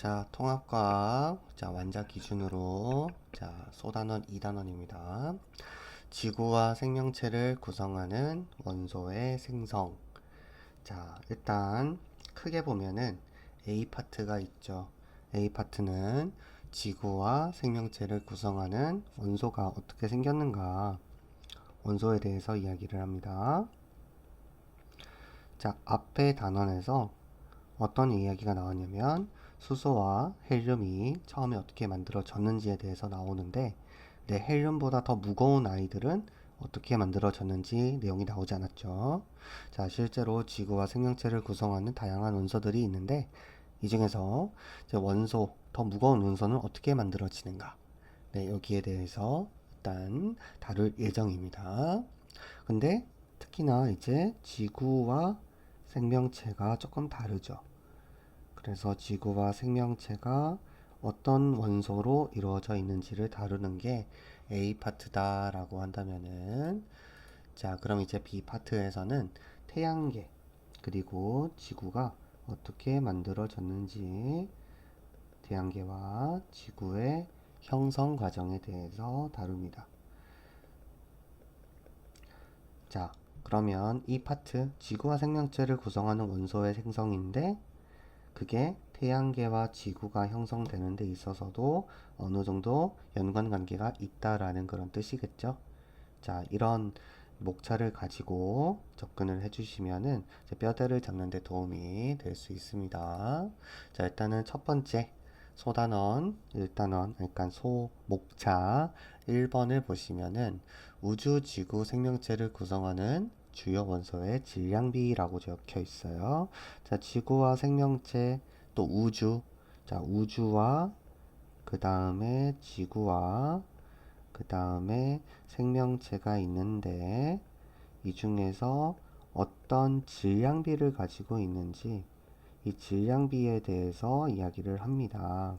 자, 통합과학, 자, 완자 기준으로, 자, 소단원 2단원입니다. 지구와 생명체를 구성하는 원소의 생성. 자, 일단 크게 보면은 A 파트가 있죠. A 파트는 지구와 생명체를 구성하는 원소가 어떻게 생겼는가, 원소에 대해서 이야기를 합니다. 자, 앞에 단원에서 어떤 이야기가 나왔냐면 수소와 헬륨이 처음에 어떻게 만들어졌는지에 대해서 나오는데, 헬륨보다 더 무거운 아이들은 어떻게 만들어졌는지 내용이 나오지 않았죠. 자, 실제로 지구와 생명체를 구성하는 다양한 원소들이 있는데, 이 중에서 이제 원소, 더 무거운 원소는 어떻게 만들어지는가, 여기에 대해서 일단 다룰 예정입니다. 근데 특히나 이제 지구와 생명체가 조금 다르죠. 그래서 지구와 생명체가 어떤 원소로 이루어져 있는지를 다루는 게 A 파트다라고 한다면은, 자, 그럼 이제 B 파트에서는 태양계 그리고 지구가 어떻게 만들어졌는지, 태양계와 지구의 형성 과정에 대해서 다룹니다. 자, 그러면 이 파트 지구와 생명체를 구성하는 원소의 생성인데, 그게 태양계와 지구가 형성되는 데 있어서도 어느 정도 연관관계가 있다라는 그런 뜻이겠죠. 자, 이런 목차를 가지고 접근을 해주시면은 뼈대를 잡는 데 도움이 될 수 있습니다. 자, 일단은 첫 번째 소단원 1단원, 그러니까 소목차 1번을 보시면은 우주, 지구, 생명체를 구성하는 주요 원소의 질량비라고 적혀 있어요. 자, 지구와 생명체, 또 우주, 자, 우주와 그 다음에 지구와 그 다음에 생명체가 있는데, 이 중에서 어떤 질량비를 가지고 있는지, 이 질량비에 대해서 이야기를 합니다.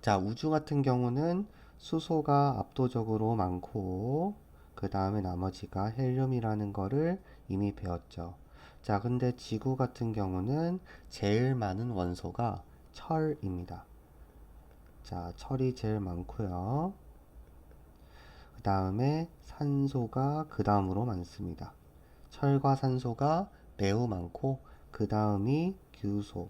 자, 우주 같은 경우는 수소가 압도적으로 많고, 그 다음에 나머지가 헬륨이라는 거를 이미 배웠죠. 자, 근데 지구 같은 경우는 제일 많은 원소가 철입니다. 자, 철이 제일 많고요. 그 다음에 산소가 그 다음으로 많습니다. 철과 산소가 매우 많고, 그 다음이 규소,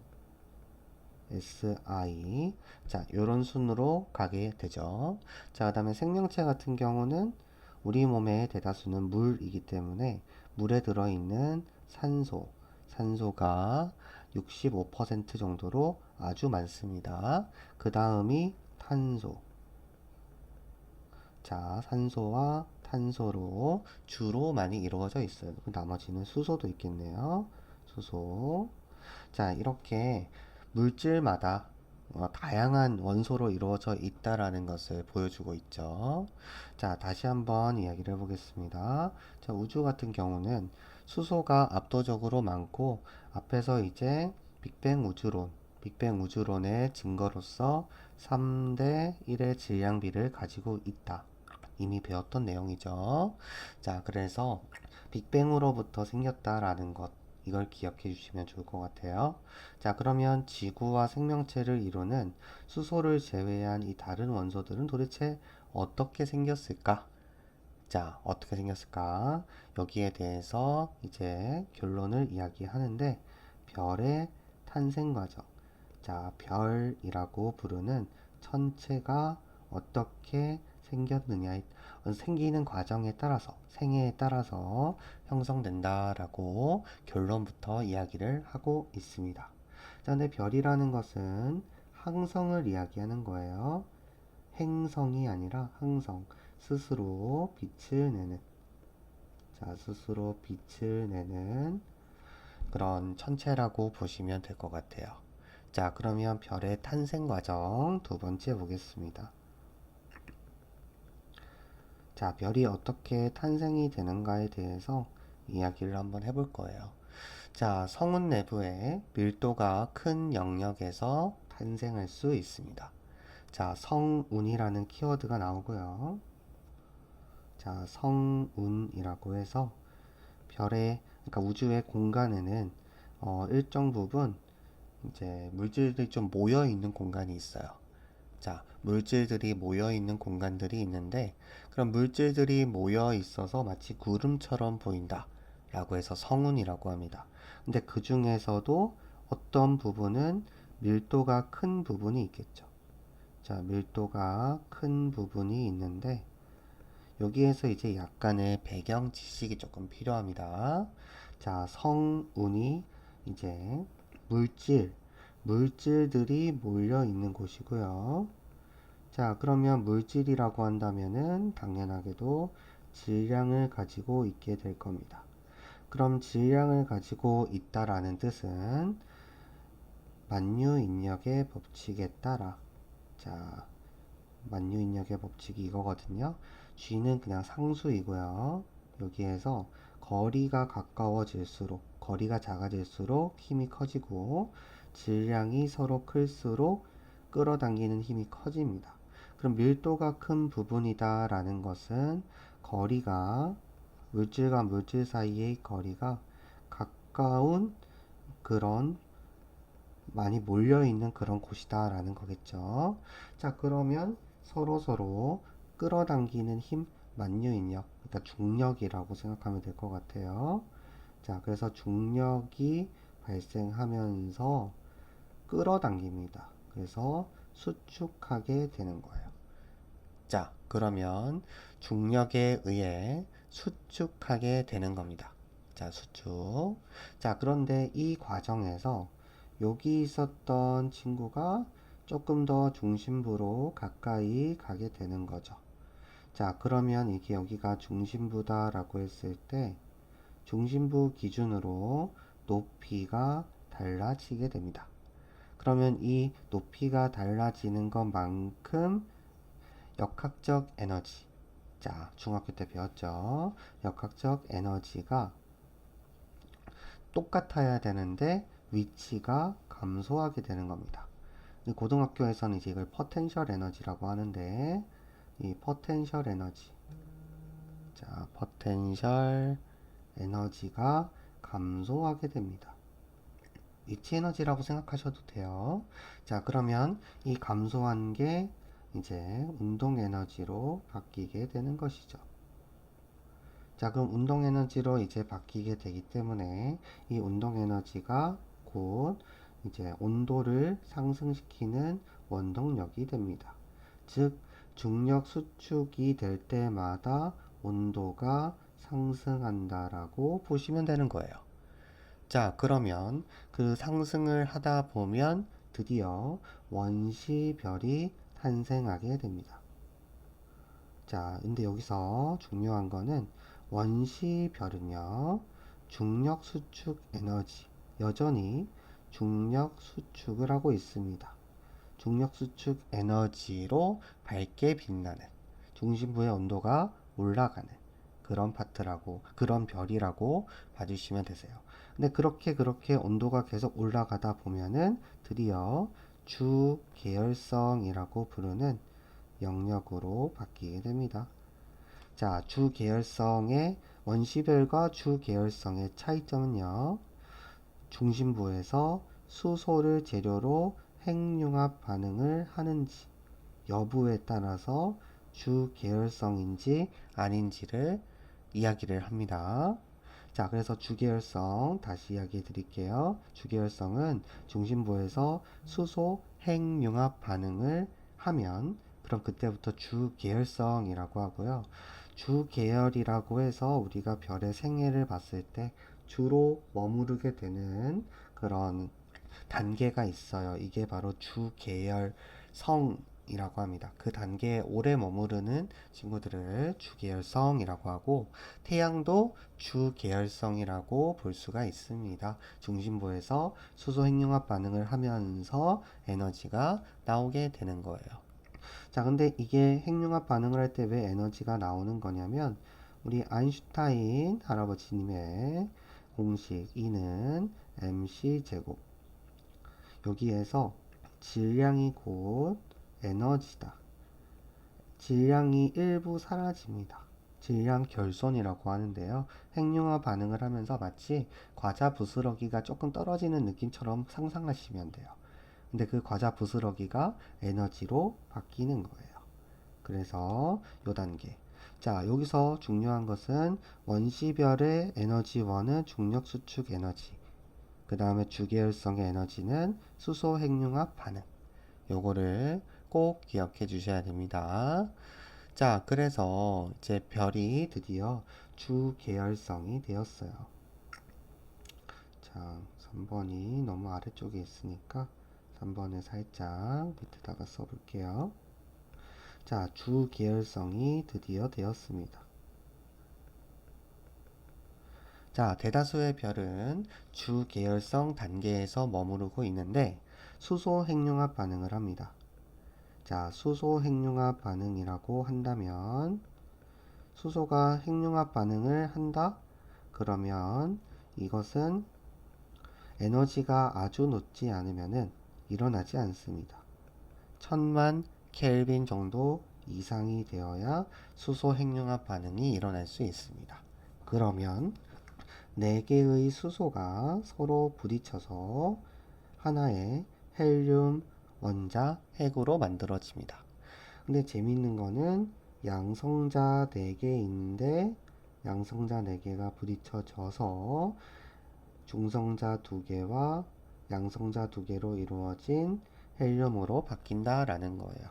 Si. 자, 요런 순으로 가게 되죠. 자, 그 다음에 생명체 같은 경우는 우리 몸의 대다수는 물이기 때문에 물에 들어있는 산소가 65% 정도로 아주 많습니다. 그 다음이 탄소. 자, 산소와 탄소로 주로 많이 이루어져 있어요. 나머지는 수소도 있겠네요. 수소. 자, 이렇게 물질마다 다양한 원소로 이루어져 있다라는 것을 보여주고 있죠. 자, 다시 한번 이야기를 해보겠습니다. 자, 우주 같은 경우는 수소가 압도적으로 많고, 앞에서 이제 빅뱅 우주론의 증거로서 3대 1의 질량비를 가지고 있다, 이미 배웠던 내용이죠. 자, 그래서 빅뱅으로부터 생겼다라는 것, 이걸 기억해 주시면 좋을 것 같아요. 자, 그러면 지구와 생명체를 이루는 수소를 제외한 이 다른 원소들은 도대체 어떻게 생겼을까? 자, 어떻게 생겼을까? 여기에 대해서 이제 결론을 이야기하는데, 별의 탄생 과정. 자, 별이라고 부르는 천체가 어떻게 생겼느냐에, 생기는 과정에 따라서, 생애에 따라서 형성된다라고 결론부터 이야기를 하고 있습니다. 자, 근데 별이라는 것은 항성을 이야기하는 거예요. 행성이 아니라 항성. 스스로 빛을 내는, 자, 스스로 빛을 내는 그런 천체라고 보시면 될 것 같아요. 자, 그러면 별의 탄생 과정 두 번째 보겠습니다. 자, 별이 어떻게 탄생이 되는가에 대해서 이야기를 한번 해볼 거예요. 자, 성운 내부에 밀도가 큰 영역에서 탄생할 수 있습니다. 자, 성운이라는 키워드가 나오고요. 자, 성운이라고 해서 별의, 그러니까 우주의 공간에는 일정 부분 이제 물질들이 좀 모여 있는 공간이 있어요. 자, 물질들이 모여 있는 공간들이 있는데, 그럼 물질들이 모여 있어서 마치 구름처럼 보인다 라고 해서 성운이라고 합니다. 근데 그 중에서도 어떤 부분은 밀도가 큰 부분이 있겠죠. 자, 밀도가 큰 부분이 있는데, 여기에서 이제 약간의 배경 지식이 조금 필요합니다. 자, 성운이 이제 물질들이 몰려 있는 곳이고요. 자, 그러면 물질이라고 한다면은 당연하게도 질량을 가지고 있게 될 겁니다. 그럼 질량을 가지고 있다라는 뜻은 만유인력의 법칙에 따라, 자, 만유인력의 법칙이 이거거든요. G는 그냥 상수이고요. 여기에서 거리가 가까워질수록, 거리가 작아질수록 힘이 커지고, 질량이 서로 클수록 끌어당기는 힘이 커집니다. 그럼 밀도가 큰 부분이다 라는 것은 거리가, 물질과 물질 사이의 거리가 가까운 그런 많이 몰려있는 그런 곳이다 라는 거겠죠. 자, 그러면 서로 끌어당기는 힘, 만유인력, 그러니까 중력이라고 생각하면 될 것 같아요. 자, 그래서 중력이 발생하면서 끌어당깁니다. 그래서 수축하게 되는 거예요. 자, 그러면 중력에 의해 수축하게 되는 겁니다. 자, 수축. 자, 그런데 이 과정에서 여기 있었던 친구가 조금 더 중심부로 가까이 가게 되는 거죠. 자, 그러면 이게 여기가 중심부다라고 했을 때 중심부 기준으로 높이가 달라지게 됩니다. 그러면 이 높이가 달라지는 것만큼 역학적 에너지. 자, 중학교 때 배웠죠? 역학적 에너지가 똑같아야 되는데 위치가 감소하게 되는 겁니다. 고등학교에서는 이제 이걸 포텐셜 에너지라고 하는데, 이 포텐셜 에너지. 자, 포텐셜 에너지가 감소하게 됩니다. 위치 에너지라고 생각하셔도 돼요. 자, 그러면 이 감소한 게 이제 운동 에너지로 바뀌게 되는 것이죠. 자, 그럼 운동 에너지로 이제 바뀌게 되기 때문에 이 운동 에너지가 곧 이제 온도를 상승시키는 원동력이 됩니다. 즉, 중력 수축이 될 때마다 온도가 상승한다라고 보시면 되는 거예요. 자, 그러면 그 상승을 하다 보면 드디어 원시별이 탄생하게 됩니다. 자, 근데 여기서 중요한 거는 원시별은요, 중력 수축 에너지, 여전히 중력 수축을 하고 있습니다. 중력 수축 에너지로 밝게 빛나는, 중심부의 온도가 올라가는 그런 파트라고, 그런 별이라고 봐주시면 되세요. 근데 그렇게 온도가 계속 올라가다 보면은 드디어 주계열성이라고 부르는 영역으로 바뀌게 됩니다. 자, 주계열성의 원시별과 주계열성의 차이점은요, 중심부에서 수소를 재료로 핵융합 반응을 하는지 여부에 따라서 주계열성인지 아닌지를 이야기를 합니다. 자, 그래서 주계열성 다시 이야기해 드릴게요. 주계열성은 중심부에서 수소 핵융합 반응을 하면 그럼 그때부터 주계열성이라고 하고요. 주계열이라고 해서 우리가 별의 생애를 봤을 때 주로 머무르게 되는 그런 단계가 있어요. 이게 바로 주계열성이라고 합니다. 그 단계에 오래 머무르는 친구들을 주계열성이라고 하고, 태양도 주계열성이라고 볼 수가 있습니다. 중심부에서 수소 핵융합 반응을 하면서 에너지가 나오게 되는 거예요. 자, 근데 이게 핵융합 반응을 할 때 왜 에너지가 나오는 거냐면, 우리 아인슈타인 할아버지님의 공식 E는 mc 제곱, 여기에서 질량이 곧 에너지다. 질량이 일부 사라집니다. 질량 결손이라고 하는데요. 핵융합 반응을 하면서 마치 과자 부스러기가 조금 떨어지는 느낌처럼 상상하시면 돼요. 근데 그 과자 부스러기가 에너지로 바뀌는 거예요. 그래서 요 단계. 자, 여기서 중요한 것은 원시별의 에너지원은 중력 수축 에너지. 그 다음에 주계열성의 에너지는 수소 핵융합 반응. 요거를 꼭 기억해 주셔야 됩니다. 자, 그래서 이제 별이 드디어 주계열성이 되었어요. 자, 3번이 너무 아래쪽에 있으니까 3번을 살짝 밑에다가 써볼게요. 자, 주계열성이 드디어 되었습니다. 자, 대다수의 별은 주계열성 단계에서 머무르고 있는데 수소 핵융합 반응을 합니다. 자, 수소 핵융합 반응이라고 한다면 수소가 핵융합 반응을 한다? 그러면 이것은 에너지가 아주 높지 않으면 일어나지 않습니다. 1000만 켈빈 정도 이상이 되어야 수소 핵융합 반응이 일어날 수 있습니다. 그러면 4개의 수소가 서로 부딪혀서 하나의 헬륨 원자 핵으로 만들어집니다. 근데 재밌는 거는 양성자 4개 있는데 양성자 4개가 부딪혀져서 중성자 2개와 양성자 2개로 이루어진 헬륨으로 바뀐다라는 거예요.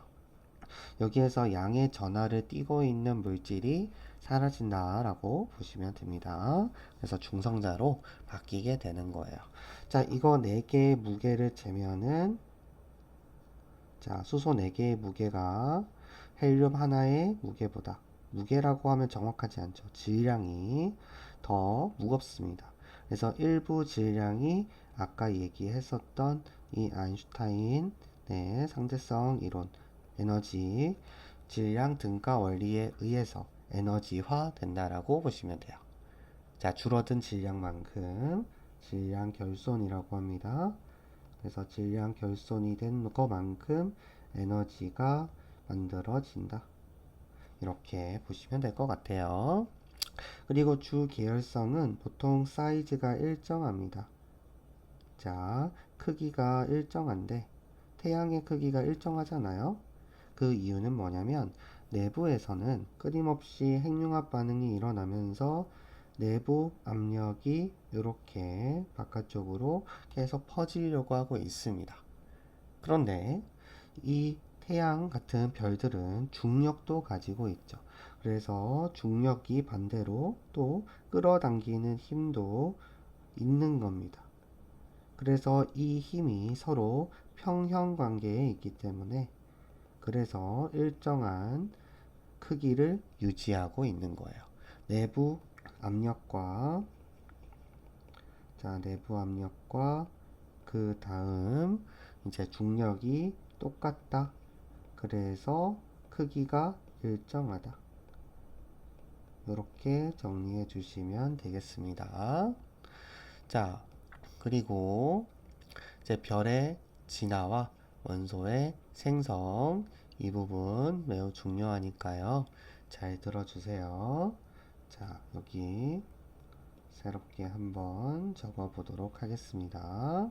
여기에서 양의 전하를 띠고 있는 물질이 사라진다라고 보시면 됩니다. 그래서 중성자로 바뀌게 되는 거예요. 자, 이거 4개의 무게를 재면은 자, 수소 4개의 무게가 헬륨 하나의 무게보다 무게라고 하면 정확하지 않죠. 질량이 더 무겁습니다. 그래서 일부 질량이 아까 얘기했었던 이 아인슈타인의 상대성 이론 에너지 질량 등가 원리에 의해서 에너지화 된다라고 보시면 돼요. 자, 줄어든 질량만큼 질량 결손이라고 합니다. 그래서 질량 결손이 된 것만큼 에너지가 만들어진다. 이렇게 보시면 될 것 같아요. 그리고 주 계열성은 보통 사이즈가 일정합니다. 자, 크기가 일정한데 태양의 크기가 일정하잖아요. 그 이유는 뭐냐면 내부에서는 끊임없이 핵융합 반응이 일어나면서 내부 압력이 이렇게 바깥쪽으로 계속 퍼지려고 하고 있습니다. 그런데 이 태양 같은 별들은 중력도 가지고 있죠. 그래서 중력이 반대로 또 끌어당기는 힘도 있는 겁니다. 그래서 이 힘이 서로 평형 관계에 있기 때문에 그래서 일정한 크기를 유지하고 있는 거예요. 내부 압력과 내부 압력과 그 다음 이제 중력이 똑같다. 그래서 크기가 일정하다. 이렇게 정리해 주시면 되겠습니다. 자, 그리고 이제 별의 진화와 원소의 생성 이 부분 매우 중요하니까요. 잘 들어주세요. 자, 여기 새롭게 한번 적어 보도록 하겠습니다.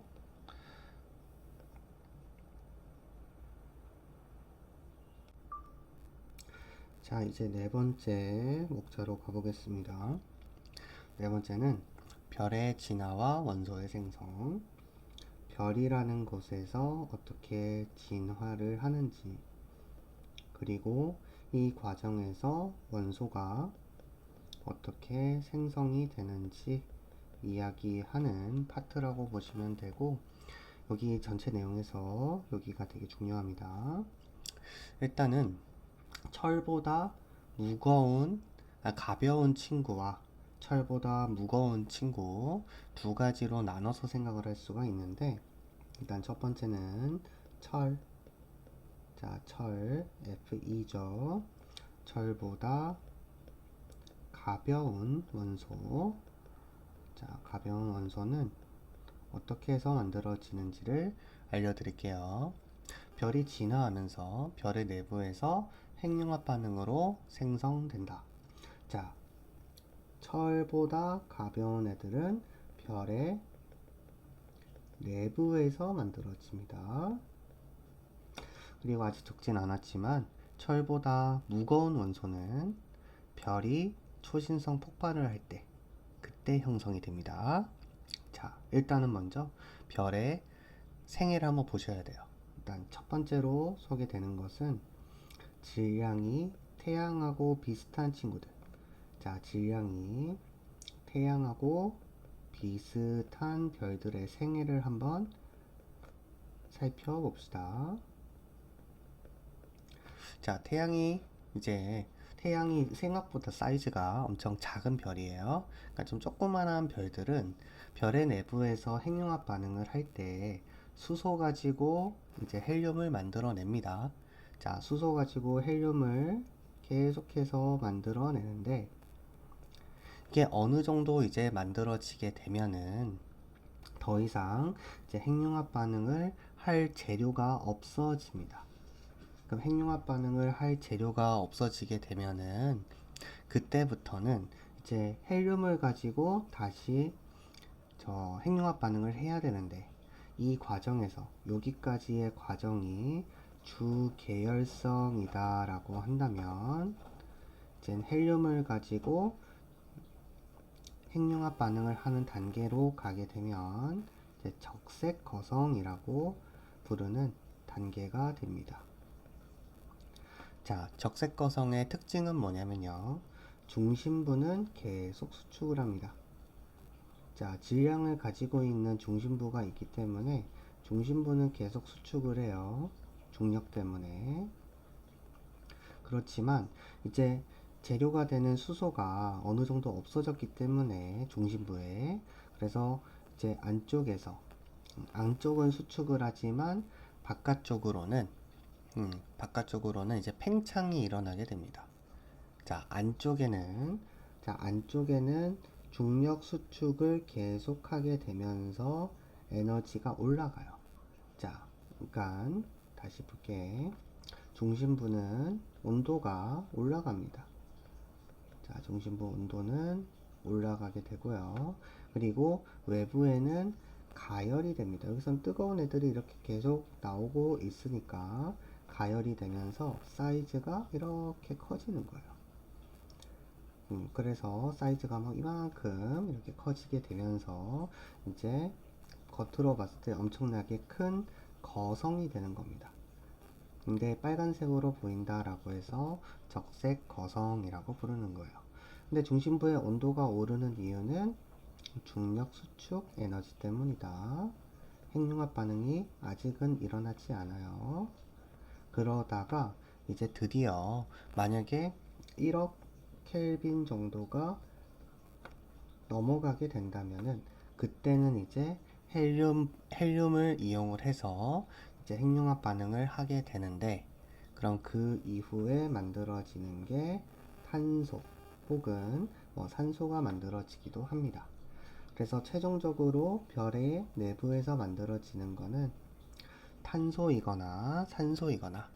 자, 이제 네 번째 목차로 가보겠습니다. 네 번째는 별의 진화와 원소의 생성. 별이라는 곳에서 어떻게 진화를 하는지, 그리고 이 과정에서 원소가 어떻게 생성이 되는지 이야기하는 파트라고 보시면 되고, 여기 전체 내용에서 여기가 되게 중요합니다. 일단은 철보다 가벼운 친구와 철보다 무거운 친구 두 가지로 나눠서 생각을 할 수가 있는데, 일단 첫 번째는 철. 자, 철 Fe-죠. 철보다 가벼운 원소. 자, 가벼운 원소는 어떻게 해서 만들어지는지를 알려드릴게요. 별이 진화하면서 별의 내부에서 핵융합 반응으로 생성된다. 자, 철보다 가벼운 애들은 별의 내부에서 만들어집니다. 그리고 아직 적진 않았지만 철보다 무거운 원소는 별이 초신성 폭발을 할 때 그때 형성이 됩니다. 자, 일단은 먼저 별의 생애를 한번 보셔야 돼요. 일단 첫 번째로 소개되는 것은 질량이 태양하고 비슷한 친구들. 자, 질량이 태양하고 비슷한 별들의 생애를 한번 살펴봅시다. 자, 태양이 생각보다 사이즈가 엄청 작은 별이에요. 그러니까 좀 조그만한 별들은 별의 내부에서 핵융합 반응을 할 때 수소 가지고 이제 헬륨을 만들어냅니다. 자, 수소 가지고 헬륨을 계속해서 만들어내는데 이게 어느 정도 이제 만들어지게 되면은 더 이상 이제 핵융합 반응을 할 재료가 없어집니다. 그럼 핵융합 반응을 할 재료가 없어지게 되면은 그때부터는 이제 헬륨을 가지고 다시 저 핵융합 반응을 해야 되는데 이 과정에서 여기까지의 과정이 주계열성이다 라고 한다면 이제 헬륨을 가지고 핵융합 반응을 하는 단계로 가게 되면 이제 적색 거성이라고 부르는 단계가 됩니다. 자, 적색 거성의 특징은 뭐냐면요. 중심부는 계속 수축을 합니다. 자, 질량을 가지고 있는 중심부가 있기 때문에 중심부는 계속 수축을 해요. 중력 때문에. 그렇지만 이제 재료가 되는 수소가 어느 정도 없어졌기 때문에 중심부에 그래서 이제 안쪽은 수축을 하지만 바깥쪽으로는 이제 팽창이 일어나게 됩니다. 자, 안쪽에는 중력 수축을 계속하게 되면서 에너지가 올라가요. 자, 그러니까 다시 볼게. 중심부는 온도가 올라갑니다. 자, 중심부 온도는 올라가게 되고요. 그리고 외부에는 가열이 됩니다. 여기선 뜨거운 애들이 이렇게 계속 나오고 있으니까 가열이 되면서 사이즈가 이렇게 커지는 거예요. 그래서 사이즈가 막 이만큼 이렇게 커지게 되면서 이제 겉으로 봤을 때 엄청나게 큰 거성이 되는 겁니다. 근데 빨간색으로 보인다라고 해서 적색 거성이라고 부르는 거예요. 근데 중심부의 온도가 오르는 이유는 중력 수축 에너지 때문이다. 핵융합 반응이 아직은 일어나지 않아요. 그러다가 이제 드디어 만약에 1억 켈빈 정도가 넘어가게 된다면은 그때는 이제 헬륨을 이용을 해서 이제 핵융합 반응을 하게 되는데 그럼 그 이후에 만들어지는 게 탄소 혹은 산소가 만들어지기도 합니다. 그래서 최종적으로 별의 내부에서 만들어지는 거는 탄소이거나 산소이거나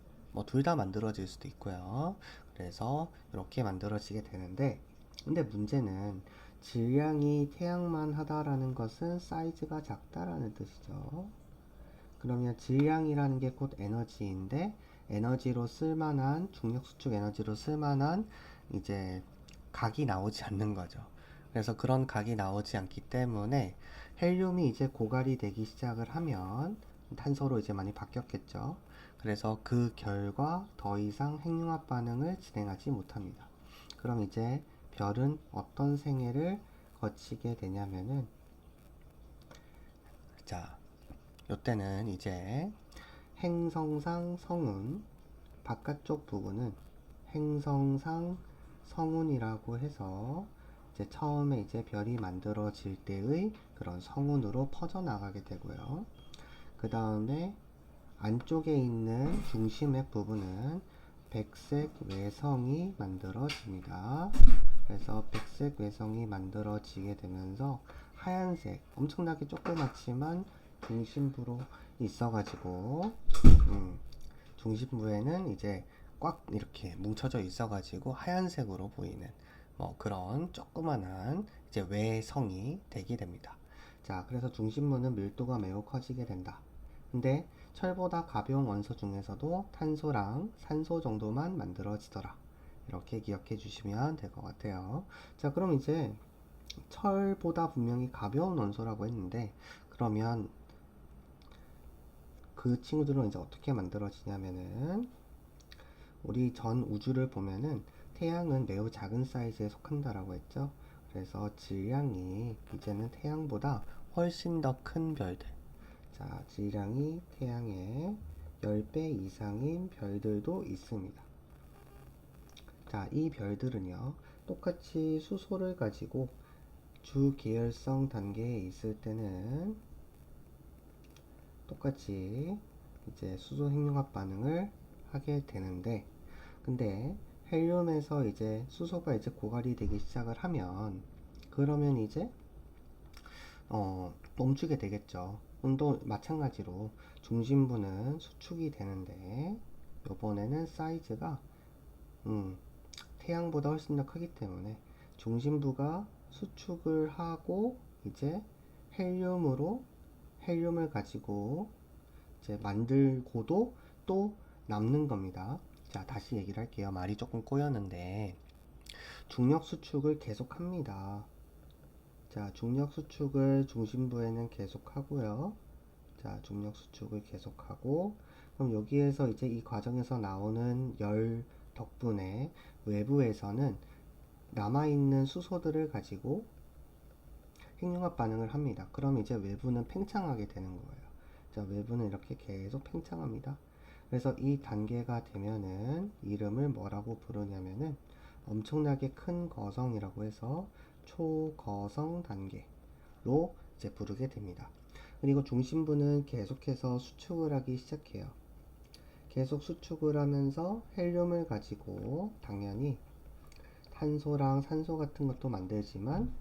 둘 다 만들어질 수도 있고요. 그래서 이렇게 만들어지게 되는데 근데 문제는 질량이 태양만 하다라는 것은 사이즈가 작다라는 뜻이죠. 그러면 질량이라는 게 곧 에너지인데 에너지로 쓸만한 중력 수축 에너지로 쓸만한 이제 각이 나오지 않는 거죠. 그래서 그런 각이 나오지 않기 때문에 헬륨이 이제 고갈이 되기 시작을 하면 탄소로 이제 많이 바뀌었겠죠. 그래서 그 결과 더 이상 핵융합 반응을 진행하지 못합니다. 그럼 이제 별은 어떤 생애를 거치게 되냐면은 자, 요때는 이제 행성상 성운 바깥쪽 부분은 행성상 성운이라고 해서 이제 처음에 이제 별이 만들어질 때의 그런 성운으로 퍼져나가게 되고요. 그 다음에 안쪽에 있는 중심의 부분은 백색 외성이 만들어집니다. 그래서 백색 외성이 만들어지게 되면서 하얀색, 엄청나게 조그맣지만 중심부로 있어가지고 중심부에는 이제 꽉 이렇게 뭉쳐져 있어가지고 하얀색으로 보이는 뭐 그런 조그만한 이제 외성이 되게 됩니다. 자, 그래서 중심부는 밀도가 매우 커지게 된다. 근데 철보다 가벼운 원소 중에서도 탄소랑 산소 정도만 만들어지더라. 이렇게 기억해 주시면 될 것 같아요. 자, 그럼 이제 철보다 분명히 가벼운 원소라고 했는데, 그러면 그 친구들은 이제 어떻게 만들어지냐면은, 우리 전 우주를 보면은 태양은 매우 작은 사이즈에 속한다라고 했죠. 그래서 질량이 이제는 태양보다 훨씬 더 큰 별들. 자, 질량이 태양의 10배 이상인 별들도 있습니다. 자, 이 별들은요, 똑같이 수소를 가지고 주 계열성 단계에 있을 때는 똑같이 이제 수소 핵융합 반응을 하게 되는데, 근데 헬륨에서 이제 수소가 이제 고갈이 되기 시작을 하면, 그러면 이제 멈추게 되겠죠. 또 마찬가지로 중심부는 수축이 되는데, 요번에는 사이즈가 태양보다 훨씬 더 크기 때문에 중심부가 수축을 하고 이제 헬륨을 가지고 이제 만들고도 또 남는 겁니다. 자, 다시 얘기를 할게요. 말이 조금 꼬였는데, 중력 수축을 계속 합니다. 자, 중력 수축을 중심부에는 계속 하고요. 자, 중력 수축을 계속 하고, 그럼 여기에서 이제 이 과정에서 나오는 열 덕분에 외부에서는 남아있는 수소들을 가지고 핵융합 반응을 합니다. 그럼 이제 외부는 팽창하게 되는 거예요. 자, 외부는 이렇게 계속 팽창합니다. 그래서 이 단계가 되면은 이름을 뭐라고 부르냐면은 엄청나게 큰 거성이라고 해서 초거성 단계로 이제 부르게 됩니다. 그리고 중심부는 계속해서 수축을 하기 시작해요. 계속 수축을 하면서 헬륨을 가지고 당연히 탄소랑 산소 같은 것도 만들지만,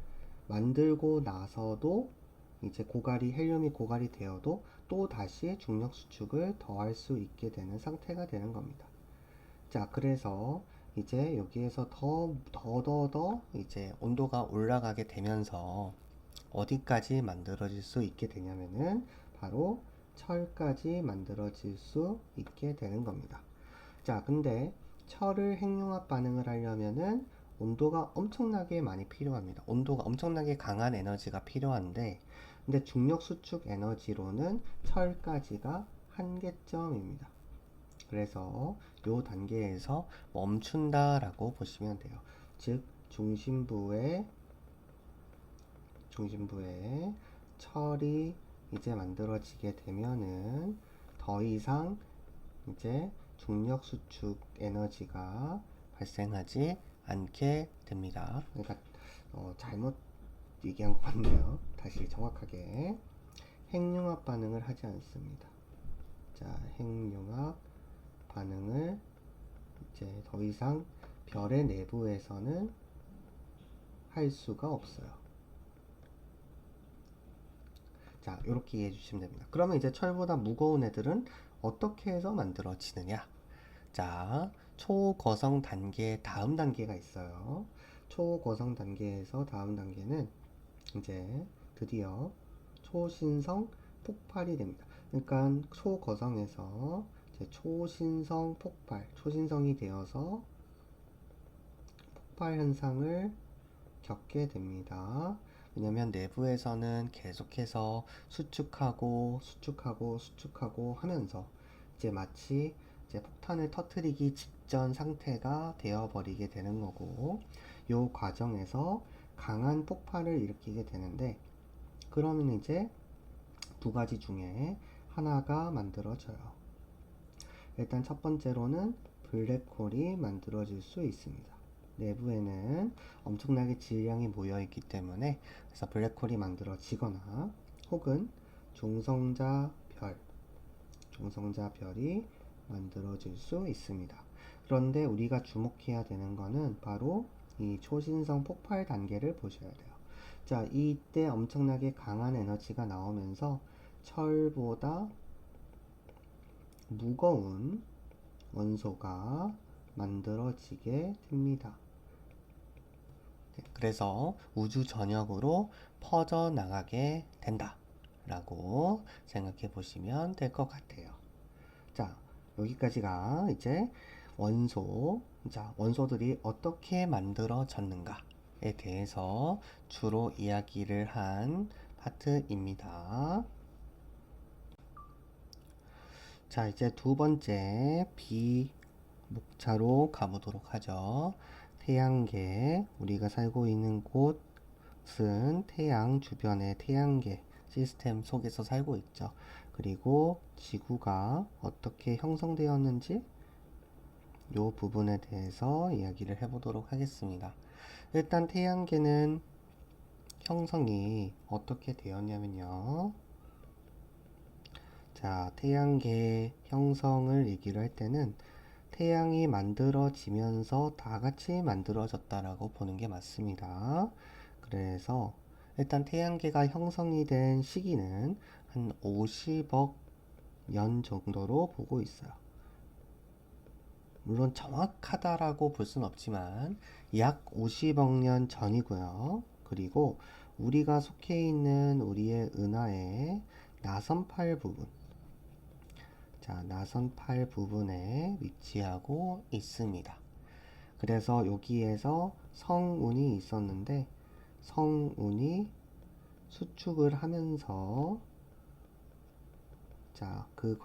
만들고 나서도 이제 헬륨이 고갈이 되어도 또 다시 중력 수축을 더할 수 있게 되는 상태가 되는 겁니다. 자, 그래서 이제 여기에서 더 이제 온도가 올라가게 되면서 어디까지 만들어질 수 있게 되냐면은 바로 철까지 만들어질 수 있게 되는 겁니다. 자, 근데 철을 핵융합 반응을 하려면은 온도가 엄청나게 많이 필요합니다. 온도가 엄청나게 강한 에너지가 필요한데, 근데 중력 수축 에너지로는 철까지가 한계점입니다. 그래서 이 단계에서 멈춘다라고 보시면 돼요. 즉, 중심부에 철이 이제 만들어지게 되면은 더 이상 이제 중력 수축 에너지가 발생하지 않게 됩니다. 그러니까 잘못 얘기한 것 같네요. 다시 정확하게 핵융합 반응을 하지 않습니다. 자, 핵융합 반응을 이제 더 이상 별의 내부에서는 할 수가 없어요. 자, 이렇게 이해해 주시면 됩니다. 그러면 이제 철보다 무거운 애들은 어떻게 해서 만들어지느냐? 자, 초거성 단계 다음 단계가 있어요. 초거성 단계에서 다음 단계는 이제 드디어 초신성 폭발이 됩니다. 그러니까 초거성에서 이제 초신성 폭발, 초신성이 되어서 폭발 현상을 겪게 됩니다. 왜냐면 내부에서는 계속해서 수축하고 하면서 이제 마치 이제 폭탄을 터뜨리기 직전 상태가 되어버리게 되는 거고, 요 과정에서 강한 폭발을 일으키게 되는데, 그러면 이제 두 가지 중에 하나가 만들어져요. 일단 첫 번째로는 블랙홀이 만들어질 수 있습니다. 내부에는 엄청나게 질량이 모여있기 때문에, 그래서 블랙홀이 만들어지거나 혹은 종성자별이 만들어질 수 있습니다. 그런데 우리가 주목해야 되는 거는 바로 이 초신성 폭발 단계를 보셔야 돼요. 자, 이때 엄청나게 강한 에너지가 나오면서 철보다 무거운 원소가 만들어지게 됩니다. 그래서 우주 전역으로 퍼져나가게 된다 라고 생각해 보시면 될 것 같아요. 자, 여기까지가 이제 원소, 자, 원소들이 어떻게 만들어졌는가에 대해서 주로 이야기를 한 파트입니다. 자, 이제 두 번째 비목차로 가보도록 하죠. 태양계, 우리가 살고 있는 곳은 태양 주변의 태양계 시스템 속에서 살고 있죠. 그리고 지구가 어떻게 형성되었는지 이 부분에 대해서 이야기를 해보도록 하겠습니다. 일단 태양계는 형성이 어떻게 되었냐면요. 자, 태양계 형성을 얘기를 할 때는 태양이 만들어지면서 다 같이 만들어졌다라고 보는 게 맞습니다. 그래서 일단 태양계가 형성이 된 시기는 한 50억 년 정도로 보고 있어요. 물론 정확하다라고 볼 수는 없지만 약 50억 년 전이고요. 그리고 우리가 속해 있는 우리의 은하의 나선팔 부분, 자, 나선팔 부분에 위치하고 있습니다. 그래서 여기에서 성운이 있었는데 성운이 수축을 하면서 자, 그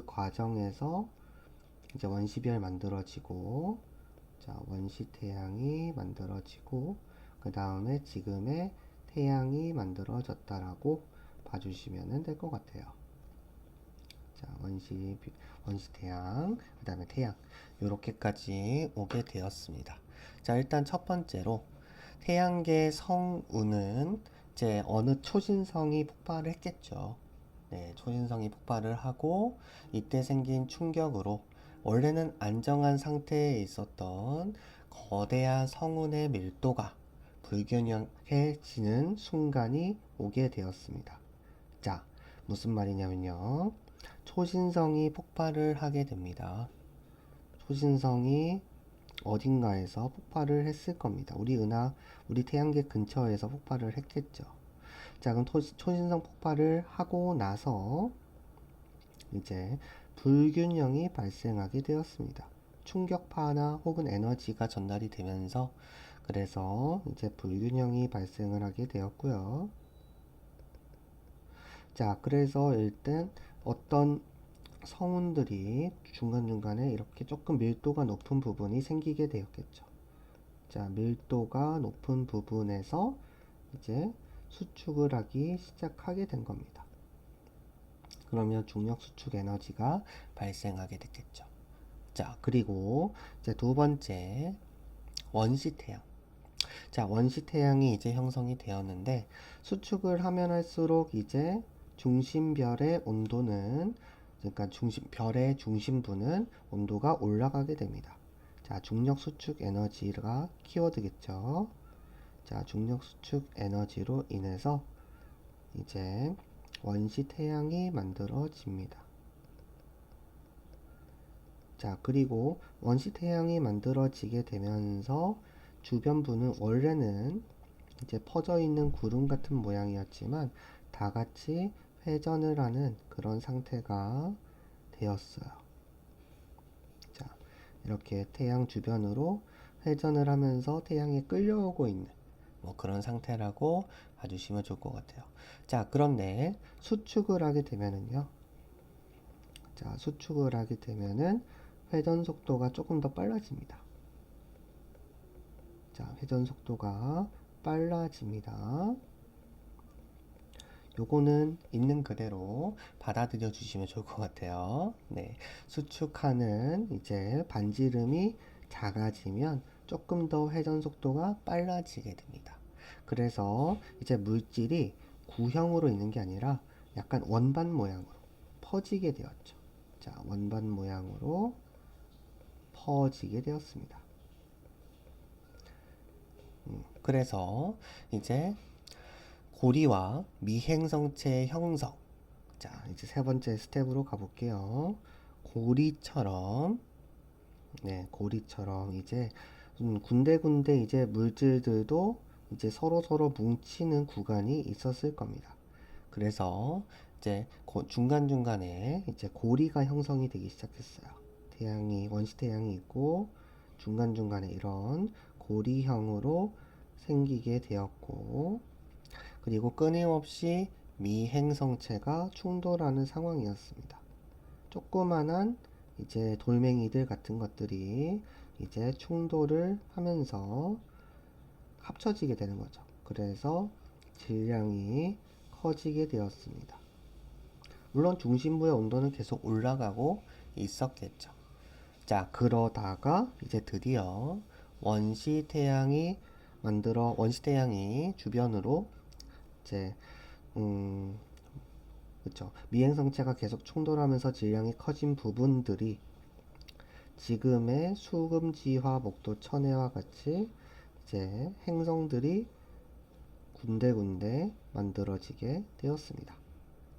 과정에서 이제 원시별 만들어지고 자, 원시 태양이 만들어지고 그 다음에 지금의 태양이 만들어졌다라고 봐주시면 될 것 같아요. 자, 원시 태양, 그 다음에 태양 이렇게까지 오게 되었습니다. 자, 일단 첫 번째로 태양계 성운은 이제 어느 초신성이 폭발을 했겠죠. 네, 초신성이 폭발을 하고 이때 생긴 충격으로 원래는 안정한 상태에 있었던 거대한 성운의 밀도가 불균형해지는 순간이 오게 되었습니다. 자, 무슨 말이냐면요. 초신성이 폭발을 하게 됩니다. 초신성이 어딘가에서 폭발을 했을 겁니다. 우리 태양계 근처에서 폭발을 했겠죠. 자, 그럼 초신성 폭발을 하고 나서 이제 불균형이 발생하게 되었습니다. 충격파나 혹은 에너지가 전달이 되면서 그래서 이제 불균형이 발생을 하게 되었고요. 자, 그래서 일단 어떤 성운들이 중간중간에 이렇게 조금 밀도가 높은 부분이 생기게 되었겠죠. 자, 밀도가 높은 부분에서 이제 수축을 하기 시작하게 된 겁니다. 그러면 중력 수축 에너지가 발생하게 됐겠죠. 자, 그리고 이제 두 번째 원시 태양. 자, 원시 태양이 이제 형성이 되었는데 수축을 하면 할수록 이제 중심별의 온도는 그러니까 별의 중심부는 온도가 올라가게 됩니다. 자, 중력 수축 에너지가 키워드겠죠. 자, 중력 수축 에너지로 인해서 이제 원시 태양이 만들어집니다. 자, 그리고 원시 태양이 만들어지게 되면서 주변부는 원래는 이제 퍼져 있는 구름 같은 모양이었지만 다 같이 회전을 하는 그런 상태가 되었어요. 자, 이렇게 태양 주변으로 회전을 하면서 태양에 끌려오고 있는 뭐 그런 상태라고 봐주시면 좋을 것 같아요. 자, 그런데 수축을 하게 되면은요. 자, 수축을 하게 되면은 회전 속도가 조금 더 빨라집니다. 자, 회전 속도가 빨라집니다. 요거는 있는 그대로 받아들여 주시면 좋을 것 같아요. 네. 수축하는 이제 반지름이 작아지면 조금 더 회전 속도가 빨라지게 됩니다. 그래서 이제 물질이 구형으로 있는 게 아니라 약간 원반 모양으로 퍼지게 되었죠. 자, 원반 모양으로 퍼지게 되었습니다. 그래서 이제 고리와 미행성체의 형성. 자, 이제 세 번째 스텝으로 가볼게요. 고리처럼, 네, 고리처럼 이제 군데군데 이제 물질들도 이제 서로 뭉치는 구간이 있었을 겁니다. 그래서 이제 중간중간에 이제 고리가 형성이 되기 시작했어요. 원시 태양이 있고 중간중간에 이런 고리형으로 생기게 되었고, 그리고 끊임없이 미행성체가 충돌하는 상황이었습니다. 조그만한 이제 돌멩이들 같은 것들이 이제 충돌을 하면서 합쳐지게 되는 거죠. 그래서 질량이 커지게 되었습니다. 물론 중심부의 온도는 계속 올라가고 있었겠죠. 자, 그러다가 이제 드디어 원시 태양이 주변으로 이제 그쵸, 미행성체가 계속 충돌하면서 질량이 커진 부분들이 지금의 수금지화 목도 천해와 같이 이제 행성들이 군데군데 만들어지게 되었습니다.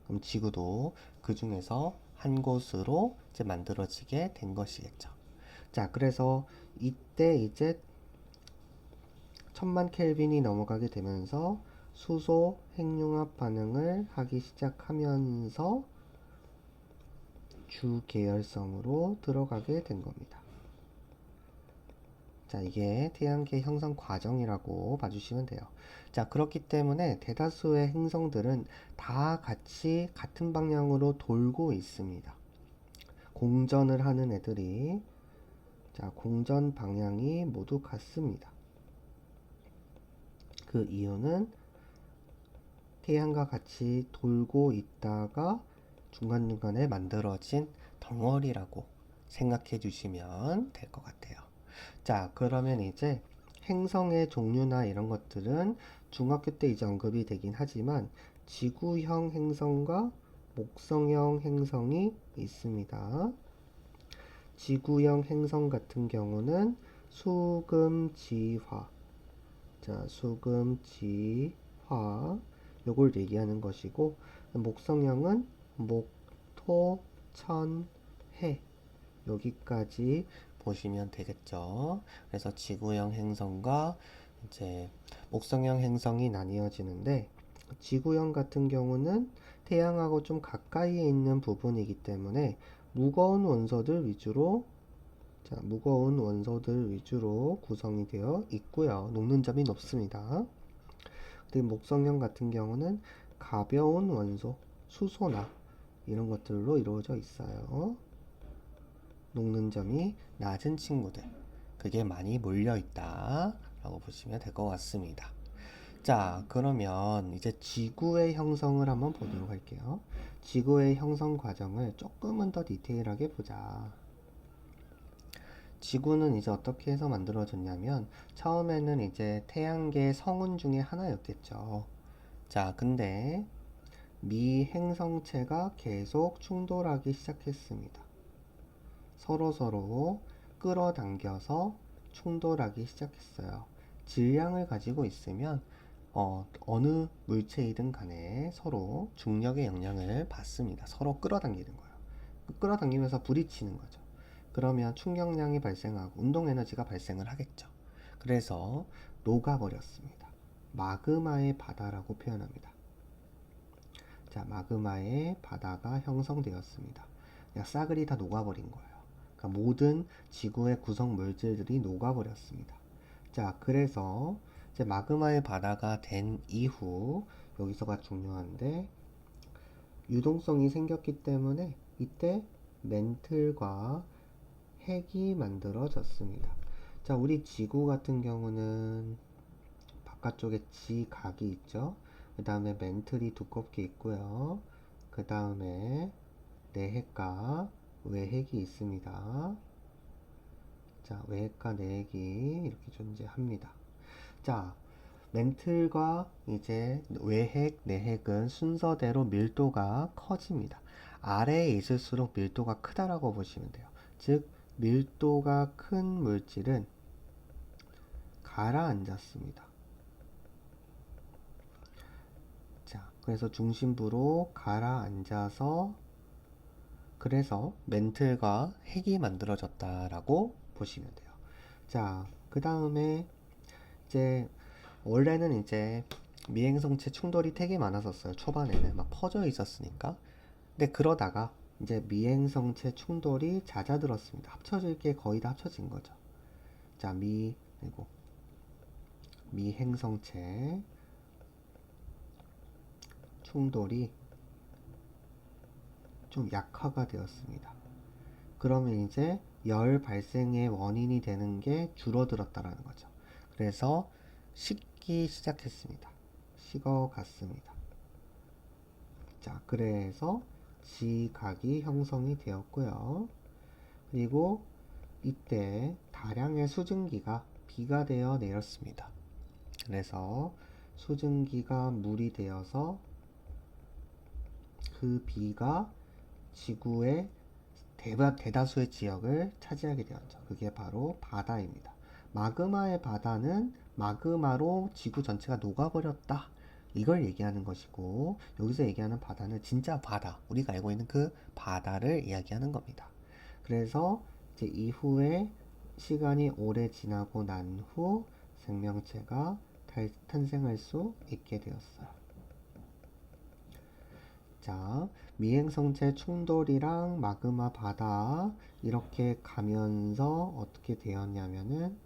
그럼 지구도 그 중에서 한 곳으로 이제 만들어지게 된 것이겠죠. 자, 그래서 이때 이제 1000만 켈빈이 넘어가게 되면서 수소 핵융합 반응을 하기 시작하면서 주계열성으로 들어가게 된 겁니다. 자, 이게 태양계 형성 과정이라고 봐주시면 돼요. 자, 그렇기 때문에 대다수의 행성들은 다 같이 같은 방향으로 돌고 있습니다. 공전을 하는 애들이, 자, 공전 방향이 모두 같습니다. 그 이유는 태양과 같이 돌고 있다가 중간중간에 만들어진 덩어리라고 생각해 주시면 될 것 같아요. 자, 그러면 이제 행성의 종류나 이런 것들은 중학교 때 이제 언급이 되긴 하지만 지구형 행성과 목성형 행성이 있습니다. 지구형 행성 같은 경우는 수금지화, 자, 수금지화 요걸 얘기하는 것이고, 목성형은 목, 토, 천, 해 여기까지 보시면 되겠죠. 그래서 지구형 행성과 이제 목성형 행성이 나뉘어지는데, 지구형 같은 경우는 태양하고 좀 가까이에 있는 부분이기 때문에 무거운 원소들 위주로, 자, 무거운 원소들 위주로 구성이 되어 있고요. 녹는 점이 높습니다. 그리고 목성형 같은 경우는 가벼운 원소, 수소나 이런 것들로 이루어져 있어요. 녹는 점이 낮은 친구들, 그게 많이 몰려 있다 라고 보시면 될 것 같습니다. 자, 그러면 이제 지구의 형성을 한번 보도록 할게요. 지구의 형성 과정을 조금은 더 디테일하게 보자. 지구는 이제 어떻게 해서 만들어졌냐면, 처음에는 이제 태양계 성운 중에 하나였겠죠. 자, 근데 미행성체가 계속 충돌하기 시작했습니다. 서로 끌어당겨서 충돌하기 시작했어요. 질량을 가지고 있으면 어느 물체이든 간에 서로 중력의 영향을 받습니다. 서로 끌어당기는 거예요. 끌어당기면서 부딪히는 거죠. 그러면 충격량이 발생하고 운동 에너지가 발생을 하겠죠. 그래서 녹아버렸습니다. 마그마의 바다라고 표현합니다. 자, 마그마의 바다가 형성되었습니다. 그냥 싸그리 다 녹아버린 거예요. 그러니까 모든 지구의 구성 물질들이 녹아버렸습니다. 자, 그래서 이제 마그마의 바다가 된 이후, 여기서가 중요한데, 유동성이 생겼기 때문에 이때 멘틀과 핵이 만들어졌습니다. 자, 우리 지구 같은 경우는 바깥쪽에 지각이 있죠. 그 다음에 멘틀이 두껍게 있고요. 그 다음에 내핵과 외핵이 있습니다. 자, 외핵과 내핵이 이렇게 존재합니다. 자, 멘틀과 이제 외핵, 내핵은 순서대로 밀도가 커집니다. 아래에 있을수록 밀도가 크다라고 보시면 돼요. 즉, 밀도가 큰 물질은 가라앉았습니다. 자, 그래서 중심부로 가라앉아서, 그래서 멘틀과 핵이 만들어졌다라고 보시면 돼요. 자, 그 다음에 이제 원래는 이제 미행성체 충돌이 되게 많았었어요. 초반에는 막 퍼져 있었으니까. 근데 그러다가 이제 미행성체 충돌이 잦아들었습니다. 합쳐질 게 거의 다 합쳐진 거죠. 자, 그리고 미행성체 충돌이 좀 약화가 되었습니다. 그러면 이제 열 발생의 원인이 되는 게 줄어들었다라는 거죠. 그래서 식기 시작했습니다. 식어갔습니다. 자, 그래서 지각이 형성이 되었고요. 그리고 이때 다량의 수증기가 비가 되어 내렸습니다. 그래서 수증기가 물이 되어서 그 비가 지구의 대다수의 지역을 차지하게 되었죠. 그게 바로 바다입니다. 마그마의 바다는 마그마로 지구 전체가 녹아버렸다. 이걸 얘기하는 것이고, 여기서 얘기하는 바다는 진짜 바다, 우리가 알고 있는 그 바다를 이야기하는 겁니다. 그래서 이제 이후에 시간이 오래 지나고 난 후 생명체가 탄생할 수 있게 되었어요. 자, 미행성체 충돌이랑 마그마 바다 이렇게 가면서 어떻게 되었냐면은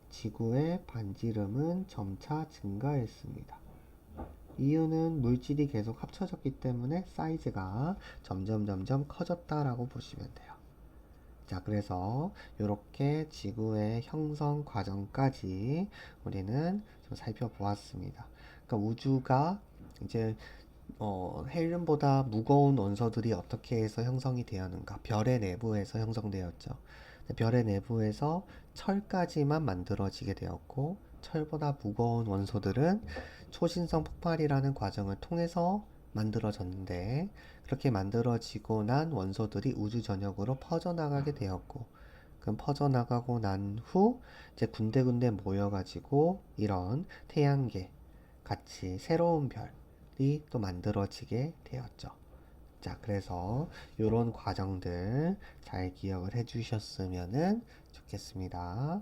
지구의 반지름은 점차 증가했습니다. 이유는 물질이 계속 합쳐졌기 때문에 사이즈가 점점 커졌다라고 보시면 돼요. 자, 그래서 이렇게 지구의 형성 과정까지 우리는 좀 살펴보았습니다. 그러니까 우주가 이제 헬륨보다 무거운 원소들이 어떻게 해서 형성이 되었는가? 별의 내부에서 형성되었죠. 별의 내부에서 철까지만 만들어지게 되었고, 철보다 무거운 원소들은 초신성 폭발이라는 과정을 통해서 만들어졌는데, 그렇게 만들어지고 난 원소들이 우주 전역으로 퍼져나가게 되었고, 그럼 퍼져나가고 난 후 이제 군데군데 모여가지고 이런 태양계 같이 새로운 별이 또 만들어지게 되었죠. 자, 그래서 이런 과정들 잘 기억을 해주셨으면 좋겠습니다.